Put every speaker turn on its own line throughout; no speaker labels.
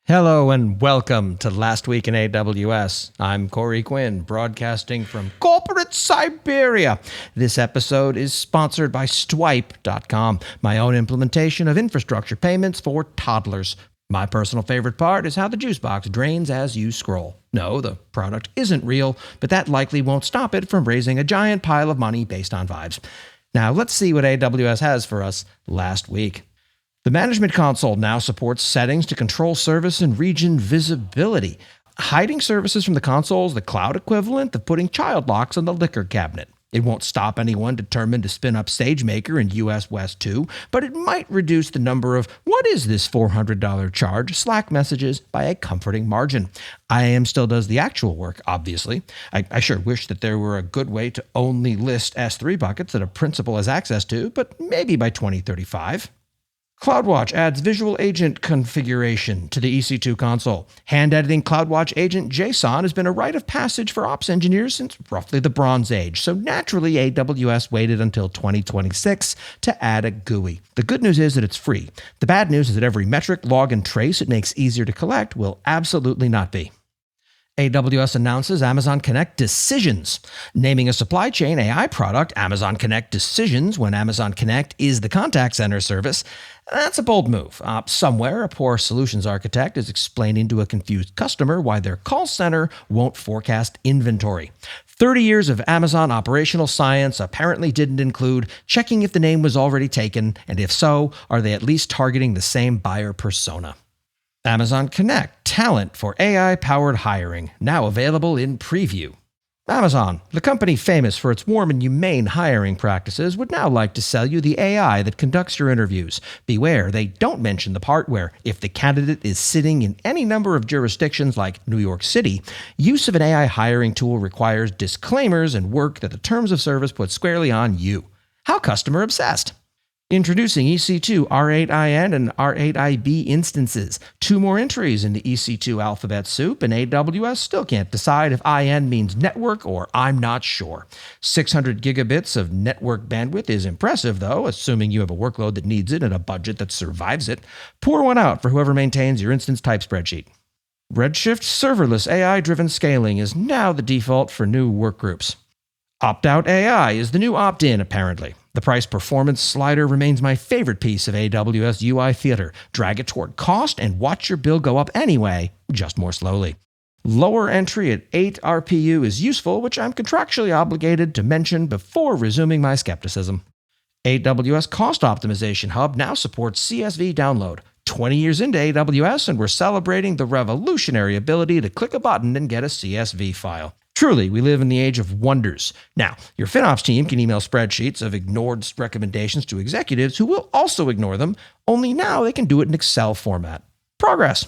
Hello and welcome to Last Week in AWS. I'm Corey Quinn, broadcasting from corporate Siberia. This episode is sponsored by Stripe.com, my own implementation of infrastructure payments for toddlers. My personal favorite part is how the juice box drains as you scroll. No, the product isn't real, but that likely won't stop it from raising a giant pile of money based on vibes. Now let's see what AWS has for us last week. The Management Console now supports settings to control service and region visibility. Hiding services from the console is the cloud equivalent of putting child locks on the liquor cabinet. It won't stop anyone determined to spin up SageMaker in US West 2, but it might reduce the number of "what is this $400 charge" Slack messages by a comforting margin. IAM still does the actual work, obviously. I sure wish that there were a good way to only list S3 buckets that a principal has access to, but maybe by 2035. CloudWatch adds visual agent configuration to the EC2 console. Hand-editing CloudWatch agent JSON has been a rite of passage for ops engineers since roughly the Bronze Age, so naturally AWS waited until 2026 to add a GUI. The good news is that it's free. The bad news is that every metric, log, and trace it makes easier to collect will absolutely not be. AWS announces Amazon Connect Decisions. Naming a supply chain AI product Amazon Connect Decisions when Amazon Connect is the contact center service, that's a bold move. Somewhere, a poor solutions architect is explaining to a confused customer why their call center won't forecast inventory. 30 years of Amazon operational science apparently didn't include checking if the name was already taken, and if so, are they at least targeting the same buyer persona? Amazon Connect Talent for AI-powered hiring, now available in preview. Amazon, the company famous for its warm and humane hiring practices, would now like to sell you the AI that conducts your interviews. Beware, they don't mention the part where, if the candidate is sitting in any number of jurisdictions like New York City, use of an AI hiring tool requires disclaimers and work that the terms of service put squarely on you. How customer obsessed! Introducing EC2 R8IN and R8IB instances. 2 more entries in the EC2 alphabet soup, and AWS still can't decide if IN means network or I'm not sure. 600 gigabits of network bandwidth is impressive, though, assuming you have a workload that needs it and a budget that survives it. Pour one out for whoever maintains your instance type spreadsheet. Redshift serverless AI-driven scaling is now the default for new workgroups. Opt-out AI is the new opt-in, apparently. The price performance slider remains my favorite piece of AWS UI theater. Drag it toward cost and watch your bill go up anyway, just more slowly. Lower entry at 8 RPU is useful, which I'm contractually obligated to mention before resuming my skepticism. AWS Cost Optimization Hub now supports CSV download. 20 years into AWS, and we're celebrating the revolutionary ability to click a button and get a CSV file. Truly, we live in the age of wonders. Now, your FinOps team can email spreadsheets of ignored recommendations to executives who will also ignore them, only now they can do it in Excel format. Progress.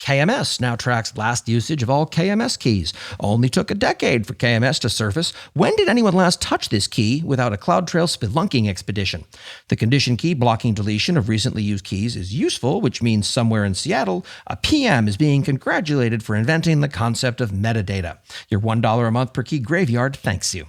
KMS now tracks last usage of all KMS keys. Only took a decade for KMS to surface. When did anyone last touch this key without a CloudTrail spelunking expedition? The condition key blocking deletion of recently used keys is useful, which means somewhere in Seattle, a PM is being congratulated for inventing the concept of metadata. Your $1 a month per key graveyard thanks you.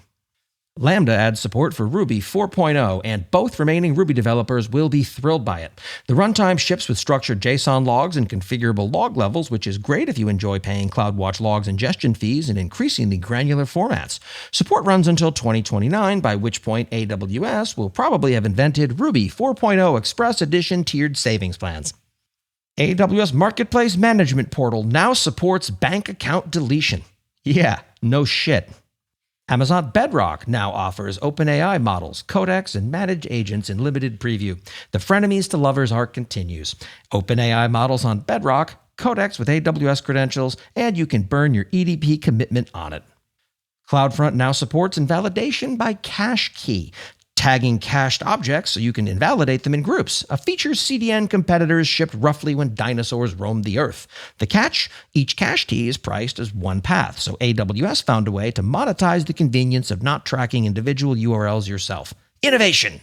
Lambda adds support for Ruby 4.0, and both remaining Ruby developers will be thrilled by it. The runtime ships with structured JSON logs and configurable log levels, which is great if you enjoy paying CloudWatch logs ingestion fees in increasingly granular formats. Support runs until 2029, by which point AWS will probably have invented Ruby 4.0 Express Edition tiered savings plans. AWS Marketplace Management Portal now supports bank account deletion. Yeah, no shit. Amazon Bedrock now offers OpenAI models, codecs, and managed agents in limited preview. The frenemies to lovers arc continues. OpenAI models on Bedrock, codecs with AWS credentials, and you can burn your EDP commitment on it. CloudFront now supports invalidation by cache key, tagging cached objects so you can invalidate them in groups, a feature CDN competitors shipped roughly when dinosaurs roamed the earth. The catch? Each cache key is priced as one path, so AWS found a way to monetize the convenience of not tracking individual URLs yourself. Innovation!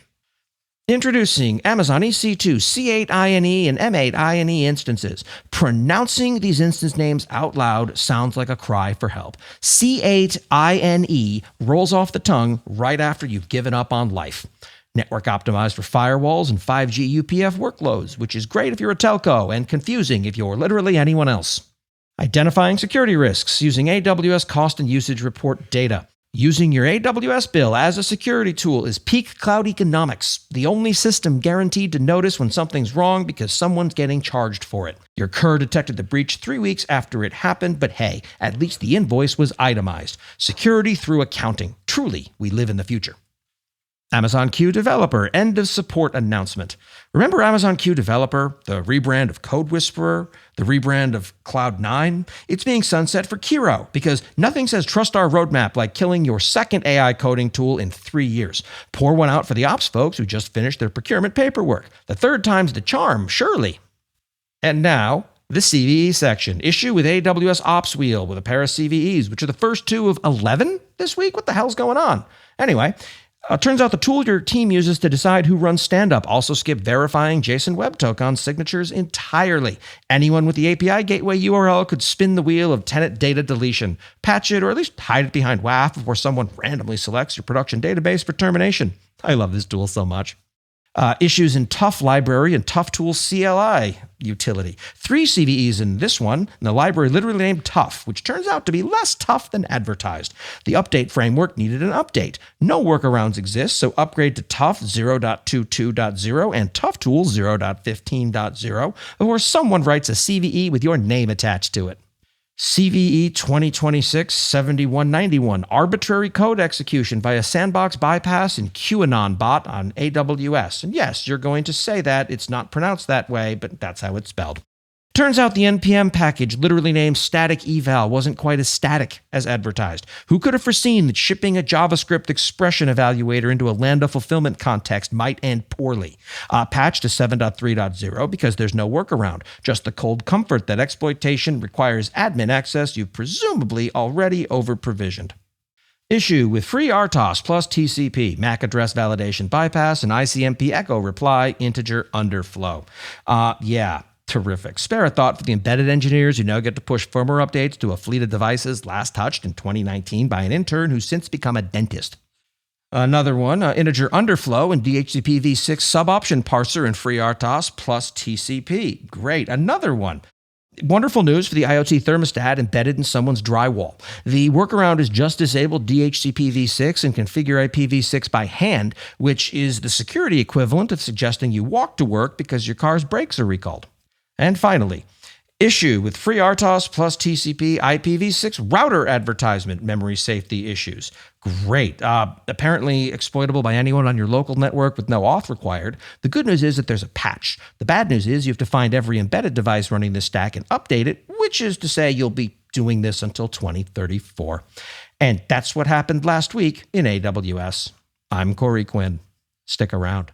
Introducing Amazon EC2 C8INE and M8INE instances. Pronouncing these instance names out loud sounds like a cry for help. C8INE rolls off the tongue right after you've given up on life. Network optimized for firewalls and 5G UPF workloads, which is great if you're a telco and confusing if you're literally anyone else. Identifying security risks using AWS cost and usage report data. Using your AWS bill as a security tool is peak cloud economics, the only system guaranteed to notice when something's wrong because someone's getting charged for it. Your CUR detected the breach 3 weeks after it happened, but hey, at least the invoice was itemized. Security through accounting. Truly, we live in the future. Amazon Q Developer end of support announcement. Remember Amazon Q Developer, the rebrand of Code Whisperer, the rebrand of Cloud9? It's being sunset for Kiro because nothing says trust our roadmap like killing your second AI coding tool in 3 years. Pour one out for the ops folks who just finished their procurement paperwork. The third time's the charm, surely. And now, the CVE section. Issue with AWS Ops Wheel with a pair of CVEs, which are the first 2 of 11 this week? What the hell's going on? Anyway, turns out the tool your team uses to decide who runs stand-up also skipped verifying JSON Web Token signatures entirely. Anyone with the API gateway URL could spin the wheel of tenant data deletion, patch it, or at least hide it behind WAF before someone randomly selects your production database for termination. I love this tool so much. Issues in Tough Library and Tough Tools CLI utility. 3 CVEs in this one, and the library literally named Tough, which turns out to be less tough than advertised. The update framework needed an update. No workarounds exist, so upgrade to Tough 0.22.0 and Tough Tools 0.15.0 before someone writes a CVE with your name attached to it. CVE 2026-7191, arbitrary code execution via sandbox bypass and QAnon bot on AWS. And yes, you're going to say that. It's not pronounced that way, but that's how it's spelled. Turns out the NPM package, literally named static eval, wasn't quite as static as advertised. Who could have foreseen that shipping a JavaScript expression evaluator into a Lambda fulfillment context might end poorly? Patch to 7.3.0 because there's no workaround, just the cold comfort that exploitation requires admin access you've presumably already over-provisioned. Issue with free RTOS plus TCP, MAC address validation bypass, and ICMP echo reply integer underflow. Yeah. Terrific. Spare a thought for the embedded engineers who now get to push firmware updates to a fleet of devices last touched in 2019 by an intern who's since become a dentist. Another one, integer underflow and DHCP v6 sub-option parser and free RTOS plus TCP. Great. Another one. Wonderful news for the IoT thermostat embedded in someone's drywall. The workaround is just disable DHCP v6 and configure IPv6 by hand, which is the security equivalent of suggesting you walk to work because your car's brakes are recalled. And finally, issue with free RTOS plus TCP IPv6 router advertisement memory safety issues. Great. Apparently exploitable by anyone on your local network with no auth required. The good news is that there's a patch. The bad news is you have to find every embedded device running this stack and update it, which is to say you'll be doing this until 2034. And that's what happened last week in AWS. I'm Corey Quinn. Stick around.